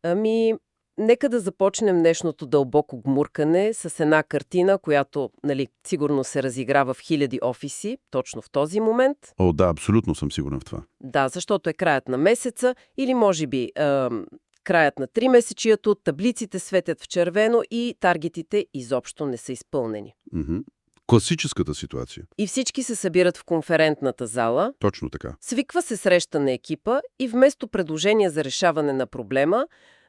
Ами, нека да започнем днешното дълбоко гмуркане с една картина, която, нали, сигурно се разиграва в хиляди офиси, точно в този момент. О, да, абсолютно съм сигурен в това. Да, защото е краят на месеца или може би краят на 3-месечието, таблиците светят в червено и таргетите изобщо не са изпълнени. Класическата ситуация. И всички се събират в конферентната зала. Точно така. Свиква се среща на екипа и вместо предложение за решаване на проблема,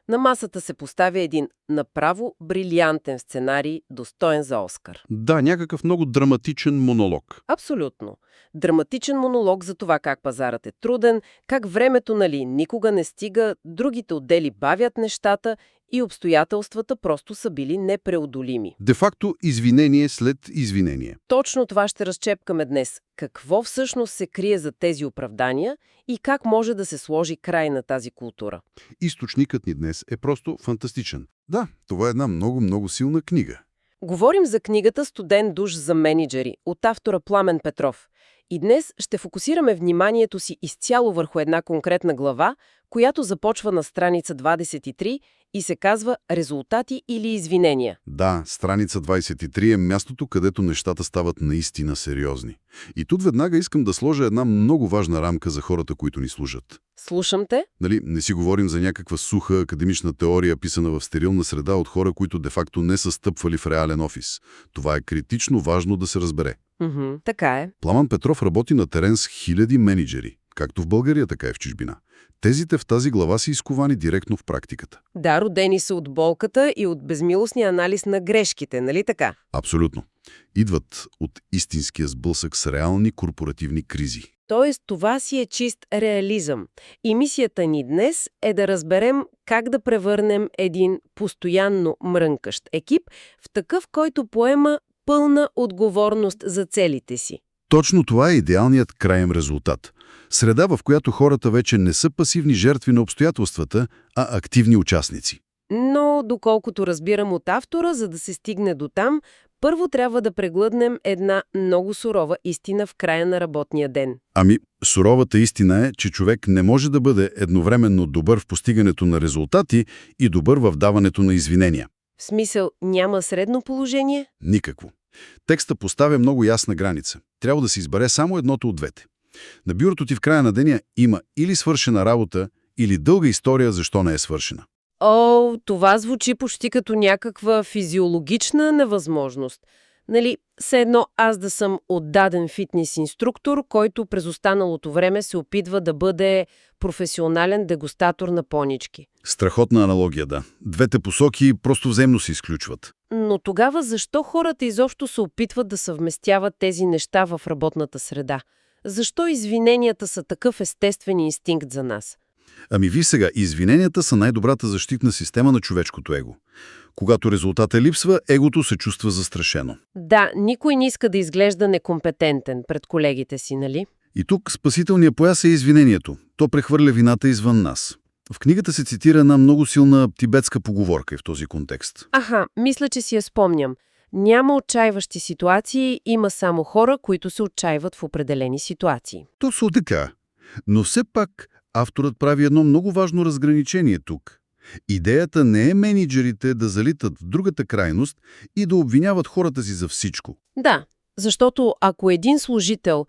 на масата се поставя един направо брилянтен сценарий, достоен за Оскар. Да, някакъв много драматичен монолог. Абсолютно. Драматичен монолог за това как пазарът е труден, как времето, нали, никога не стига, другите отдели бавят нещата и обстоятелствата просто са били непреодолими. Де-факто извинение след извинение. Точно това ще разчепкаме днес. Какво всъщност се крие за тези оправдания и как може да се сложи край на тази култура? Източникът ни днес е просто фантастичен. Да, това е една много силна книга. Говорим за книгата «Студен душ за мениджъри» от автора Пламен Петров. И днес ще фокусираме вниманието си изцяло върху една конкретна глава, която започва на страница 23 и се казва «Резултати или извинения». Да, страница 23 е мястото, където нещата стават наистина сериозни. И тут веднага искам да сложа една много важна рамка за хората, които ни служат. Слушам те. Нали, не си говорим за някаква суха академична теория, писана в стерилна среда от хора, които де-факто не са стъпвали в реален офис. Това е критично важно да се разбере. Така е. Пламен Петров работи на терен с хиляди мениджъри, както в България, така и в чужбина. Тезите в тази глава са изковани директно в практиката. Да, родени са от болката и от безмилостния анализ на грешките, нали така? Абсолютно. Идват от истинския сблъсък с реални корпоративни кризи. Тоест, това си е чист реализъм. И мисията ни днес е да разберем как да превърнем един постоянно мрънкащ екип в такъв, който поема пълна отговорност за целите си. Точно това е идеалният краен резултат. Среда, в която хората вече не са пасивни жертви на обстоятелствата, а активни участници. Но, доколкото разбирам от автора, за да се стигне до там, първо трябва да преглътнем една много сурова истина в края на работния ден. Ами, суровата истина е, че човек не може да бъде едновременно добър в постигането на резултати и добър в даването на извинения. В смисъл, няма средно положение? Никакво. Текста поставя много ясна граница. Трябва да се избере само едното от двете. На бюрото ти в края на деня има или свършена работа, или дълга история защо не е свършена. О, това звучи почти като някаква физиологична невъзможност. Нали, все едно аз да съм отдаден фитнес инструктор, който през останалото време се опитва да бъде професионален дегустатор на понички. Страхотна аналогия, да. Двете посоки просто взаимно се изключват. Но тогава защо хората изобщо се опитват да съвместяват тези неща в работната среда? Защо извиненията са такъв естествен инстинкт за нас? Ами виж сега, извиненията са най-добрата защитна система на човешкото его. Когато резултата липсва, егото се чувства застрашено. Да, никой не иска да изглежда некомпетентен пред колегите си, нали? И тук спасителният пояс е извинението. То прехвърля вината извън нас. В книгата се цитира една много силна тибетска поговорка и в този контекст. Мисля, че си я спомням. Няма отчаиващи ситуации, има само хора, които се отчаиват в определени ситуации. Точно така. Но все пак авторът прави едно много важно разграничение тук. Идеята не е мениджърите да залитат в другата крайност и да обвиняват хората си за всичко. Да, защото ако един служител,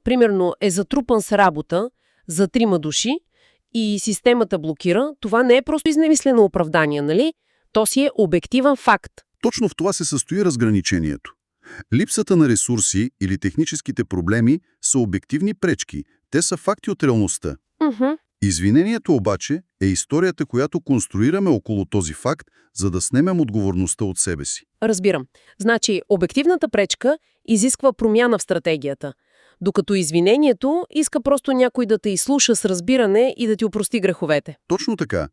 примерно, е затрупан с работа за 3 души и системата блокира, това не е просто изнемислено оправдание, нали? То си е обективен факт. Точно в това се състои разграничението. Липсата на ресурси или техническите проблеми са обективни пречки. Те са факти от реалността. Извинението обаче е историята, която конструираме около този факт, за да снемем отговорността от себе си. Разбирам. Значи, обективната пречка изисква промяна в стратегията, докато извинението иска просто някой да те изслуша с разбиране и да ти опрости греховете. Точно така.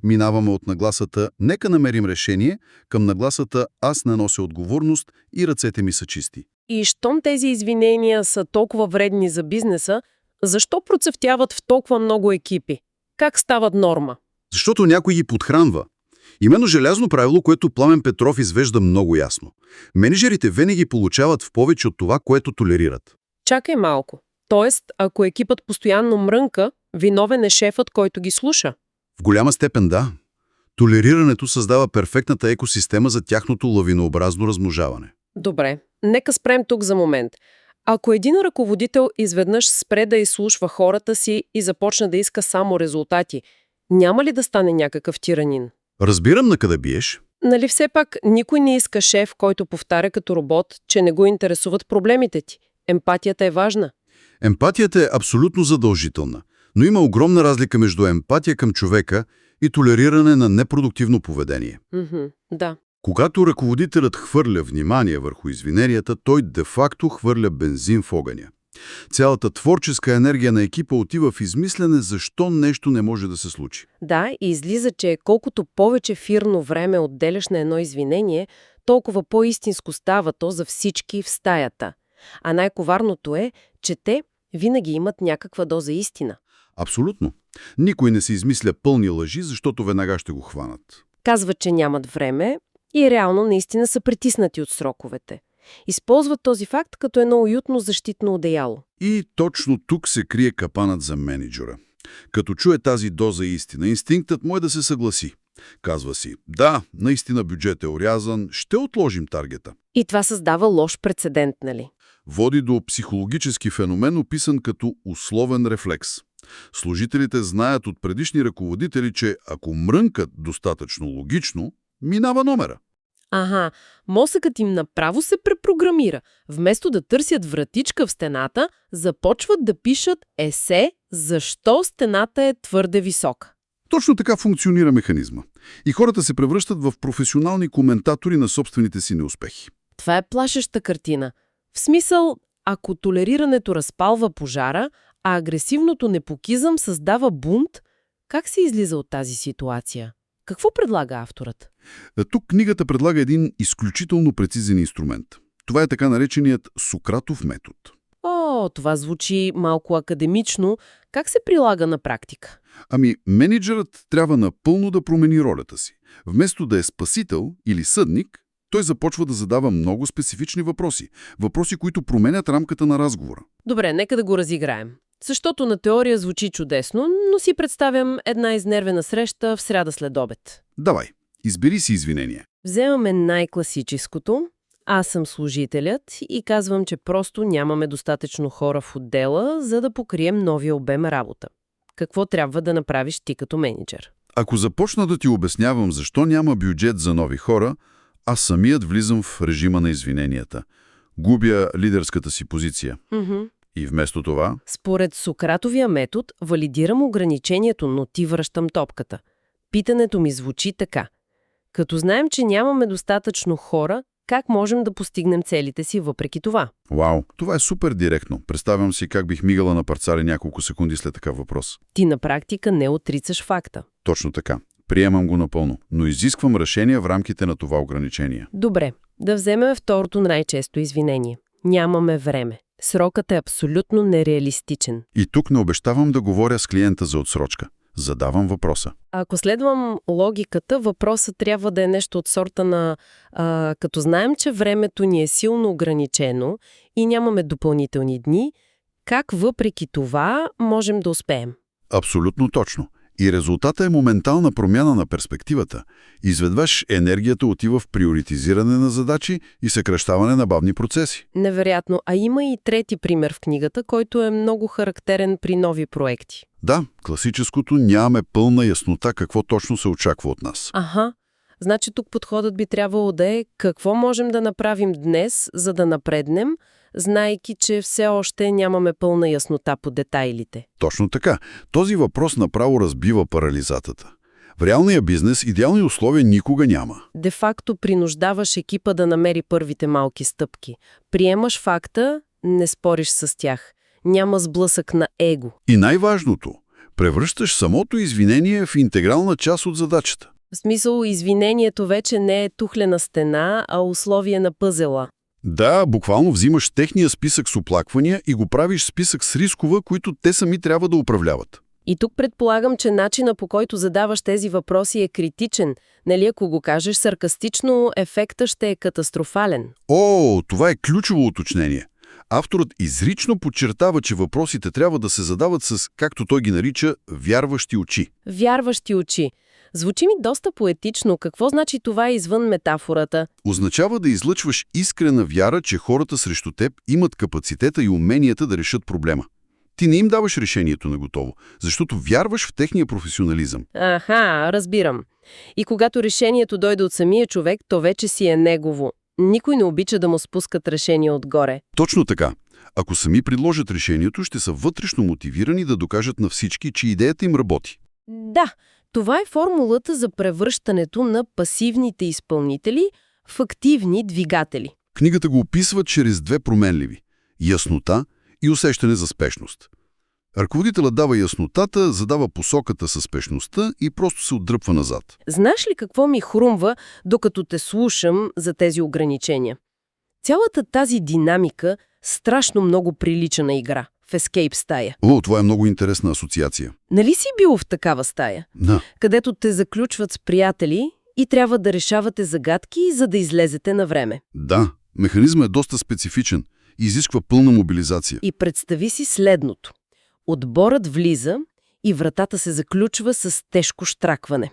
Минаваме от нагласата «нека намерим решение» към нагласата «аз не нося отговорност и ръцете ми са чисти». И щом тези извинения са толкова вредни за бизнеса, защо процъфтяват в толкова много екипи? Как стават норма? Защото някой ги подхранва. Именно желязно правило, което Пламен Петров извежда много ясно. Менеджерите винаги получават в повече от това, което толерират. Чакай малко. Тоест, ако екипът постоянно мрънка, виновен е шефът, който ги слуша. В голяма степен да. Толерирането създава перфектната екосистема за тяхното лавинообразно размножаване. Добре, нека спрем тук за момент. Ако един ръководител изведнъж спре да изслушва хората си и започне да иска само резултати, няма ли да стане някакъв тиранин? Разбирам на къде биеш. Нали все пак никой не иска шеф, който повтаря като робот, че не го интересуват проблемите ти. Емпатията е важна. Емпатията е абсолютно задължителна, но има огромна разлика между емпатия към човека и толериране на непродуктивно поведение. Да. Когато ръководителят хвърля внимание върху извиненията, той де-факто хвърля бензин в огъня. Цялата творческа енергия на екипа отива в измислене защо нещо не може да се случи. Да, и излиза, че колкото повече ефирно време отделяш на едно извинение, толкова по-истинско става то за всички в стаята. А най-коварното е, че те винаги имат някаква доза истина. Абсолютно. Никой не се измисля пълни лъжи, защото веднага ще го хванат. Казват, че нямат време и реално наистина са притиснати от сроковете. Използват този факт като едно уютно защитно одеяло. И точно тук се крие капанът за мениджъра. Като чуе тази доза истина, инстинктът му е да се съгласи. Казва си, да, наистина бюджет е орязан, ще отложим таргета. И това създава лош прецедент, нали? Води до психологически феномен, описан като условен рефлекс. Служителите знаят от предишни ръководители, че ако мрънкат достатъчно логично, минава номера. Ага, мозъкът им направо се препрограмира. Вместо да търсят вратичка в стената, започват да пишат есе защо стената е твърде висока. Точно така функционира механизма. И хората се превръщат в професионални коментатори на собствените си неуспехи. Това е плашеща картина. В смисъл, ако толерирането разпалва пожара, а агресивното непокизъм създава бунт, как се излиза от тази ситуация? Какво предлага авторът? Тук книгата предлага един изключително прецизен инструмент. Това е така нареченият Сократов метод. О, това звучи малко академично. Как се прилага на практика? Мениджърът трябва напълно да промени ролята си. Вместо да е спасител или съдник, той започва да задава много специфични въпроси. Въпроси, които променят рамката на разговора. Добре, нека да го разиграем. Защото на теория звучи чудесно, но си представям една изнервена среща в сряда след обед. Давай, избери си извинение. Вземаме най-класическото. Аз съм служителят и казвам, че просто нямаме достатъчно хора в отдела, за да покрием новия обем работа. Какво трябва да направиш ти като мениджър? Ако започна да ти обяснявам защо няма бюджет за нови хора, аз самият влизам в режима на извиненията. Губя лидерската си позиция. И вместо това... Според Сократовия метод валидирам ограничението, но ти връщам топката. Питането ми звучи така. Като знаем, че нямаме достатъчно хора, как можем да постигнем целите си въпреки това? Вау, това е супер директно. Представям си как бих мигала на парцари няколко секунди след такъв въпрос. Ти на практика не отрицаш факта. Точно така. Приемам го напълно, но изисквам решение в рамките на това ограничение. Добре, да вземем второто най-често извинение. Нямаме време. Срокът е абсолютно нереалистичен. И тук не обещавам да говоря с клиента за отсрочка. Задавам въпроса. Ако следвам логиката, въпросът трябва да е нещо от сорта на като знаем, че времето ни е силно ограничено и нямаме допълнителни дни, как въпреки това можем да успеем? Абсолютно точно. И резултата е моментална промяна на перспективата. Изведнъж енергията отива в приоритизиране на задачи и съкращаване на бавни процеси. Невероятно. А има и трети пример в книгата, който е много характерен при нови проекти. Да, класическото нямаме пълна яснота какво точно се очаква от нас. Аха. Значи тук подходът би трябвало да е какво можем да направим днес, за да напреднем, знаейки, че все още нямаме пълна яснота по детайлите. Точно така. Този въпрос направо разбива парализатата. В реалния бизнес идеални условия никога няма. Де-факто принуждаваш екипа да намери първите малки стъпки. Приемаш факта, не спориш с тях. Няма сблъсък на его. И най-важното – превръщаш самото извинение в интегрална част от задачата. В смисъл, извинението вече не е тухлена стена, а условие на пъзела. Да, буквално взимаш техния списък с оплаквания и го правиш списък с рискове, които те сами трябва да управляват. И тук предполагам, че начина по който задаваш тези въпроси е критичен. Нали, ако го кажеш саркастично, ефектът ще е катастрофален. О, това е ключово уточнение. Авторът изрично подчертава, че въпросите трябва да се задават с, както той ги нарича, вярващи очи. Вярващи очи. Звучи ми доста поетично. Какво значи това извън метафората? Означава да излъчваш искрена вяра, че хората срещу теб имат капацитета и уменията да решат проблема. Ти не им даваш решението на готово, защото вярваш в техния професионализъм. Аха, разбирам. И когато решението дойде от самия човек, то вече си е негово. Никой не обича да му спускат решение отгоре. Точно така. Ако сами предложат решението, ще са вътрешно мотивирани да докажат на всички, че идеята им работи. Да, това е формулата за превръщането на пасивните изпълнители в активни двигатели. Книгата го описва чрез две променливи – яснота и усещане за спешност. Ръководителът дава яснотата, задава посоката със спешността и просто се отдръпва назад. Знаеш ли какво ми хрумва, докато те слушам за тези ограничения? Цялата тази динамика страшно много прилича на игра в Escape стая. О, това е много интересна асоциация. Нали си бил в такава стая? Да. Където те заключват с приятели и трябва да решавате загадки, за да излезете на време. Да, механизмът е доста специфичен и изисква пълна мобилизация. И представи си следното. Отборът влиза и вратата се заключва с тежко щракване.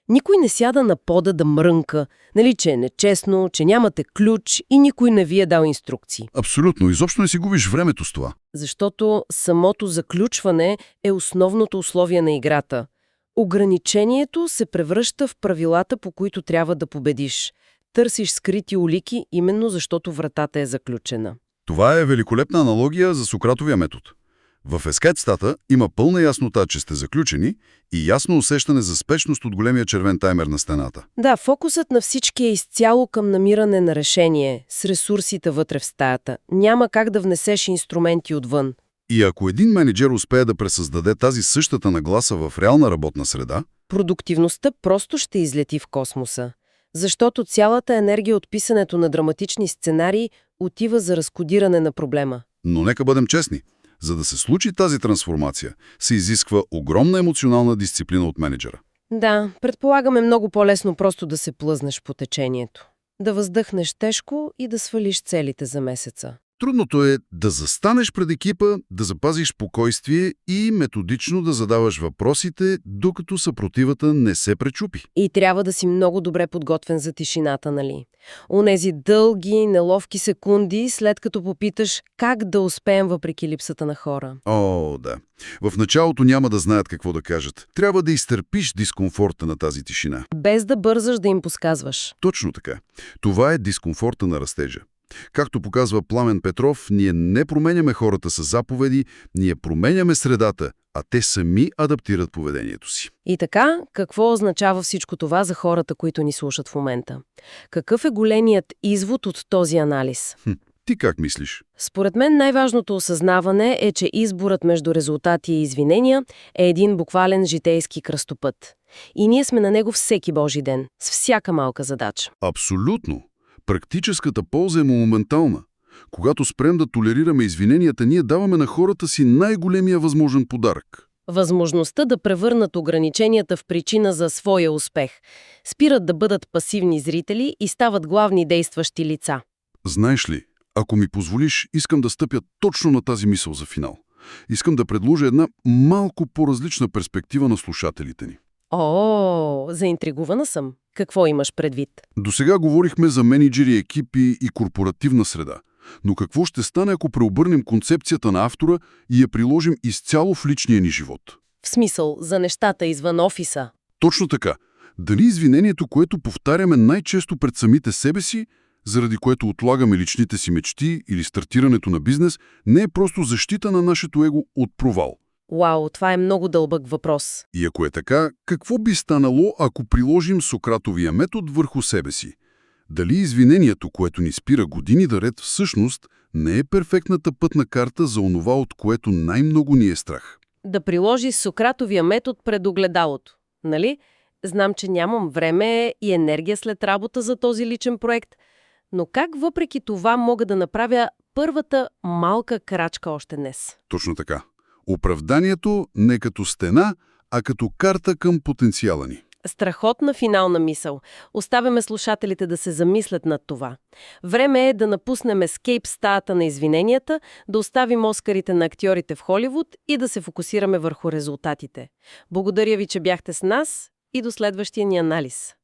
Никой не сяда на пода да мрънка, нали, че е нечестно, че нямате ключ и никой не ви е дал инструкции. Абсолютно. Изобщо не си губиш времето с това. Защото самото заключване е основното условие на играта. Ограничението се превръща в правилата, по които трябва да победиш. Търсиш скрити улики, именно защото вратата е заключена. Това е великолепна аналогия за Сократовия метод. В ескетстата има пълна яснота, че сте заключени и ясно усещане за спешност от големия червен таймер на стената. Да, фокусът на всички е изцяло към намиране на решение, с ресурсите вътре в стаята. Няма как да внесеш инструменти отвън. И ако един менеджер успее да пресъздаде тази същата нагласа в реална работна среда, продуктивността просто ще излети в космоса. Защото цялата енергия от писането на драматични сценарии отива за разкодиране на проблема. но нека бъдем честни. За да се случи тази трансформация, се изисква огромна емоционална дисциплина от менеджера. Да, предполагаме много по-лесно просто да се плъзнеш по течението. Да въздъхнеш тежко и да свалиш целите за месеца. Трудното е да застанеш пред екипа, да запазиш спокойствие и методично да задаваш въпросите, докато съпротивата не се пречупи. И трябва да си много добре подготвен за тишината, нали? Онези дълги, неловки секунди, след като попиташ как да успеем въпреки липсата на хора. О, да. В началото няма да знаят какво да кажат. Трябва да изтърпиш дискомфорта на тази тишина. Без да бързаш да им подсказваш. Точно така. Това е дискомфорта на растежа. Както показва Пламен Петров, ние не променяме хората с заповеди, ние променяме средата, а те сами адаптират поведението си. И така, какво означава всичко това за хората, които ни слушат в момента? Какъв е големият извод от този анализ? Ти как мислиш? Според мен най-важното осъзнаване е, че изборът между резултати и извинения е един буквален житейски кръстопът. И ние сме на него всеки божи ден, с всяка малка задача. Абсолютно. Практическата полза е моментална. Когато спрем да толерираме извиненията, ние даваме на хората си най-големия възможен подарък. Възможността да превърнат ограниченията в причина за своя успех. Спират да бъдат пасивни зрители и стават главни действащи лица. Знаеш ли, ако ми позволиш, искам да стъпя точно на тази мисъл за финал. Искам да предложа една малко по-различна перспектива на слушателите ни. О, заинтригувана съм. Какво имаш предвид? Досега говорихме за мениджъри, екипи и корпоративна среда. Но какво ще стане, ако преобърнем концепцията на автора и я приложим изцяло в личния ни живот? В смисъл, за нещата извън офиса. Точно така. Дали извинението, което повтаряме най-често пред самите себе си, заради което отлагаме личните си мечти или стартирането на бизнес, не е просто защита на нашето его от провал? Вау, това е много дълбък въпрос. И ако е така, какво би станало, ако приложим Сократовия метод върху себе си? Дали извинението, което ни спира години наред, всъщност не е перфектната пътна карта за онова, от което най-много ни е страх? Да приложи Сократовия метод пред огледалото, нали? Знам, че нямам време и енергия след работа за този личен проект, но как въпреки това мога да направя първата малка крачка още днес? Точно така. Оправданието не като стена, а като карта към потенциала ни. Страхотна финална мисъл. Оставяме слушателите да се замислят над това. Време е да напуснем ескейп стаята на извиненията, да оставим оскарите на актьорите в Холивуд и да се фокусираме върху резултатите. Благодаря ви, че бяхте с нас и до следващия ни анализ.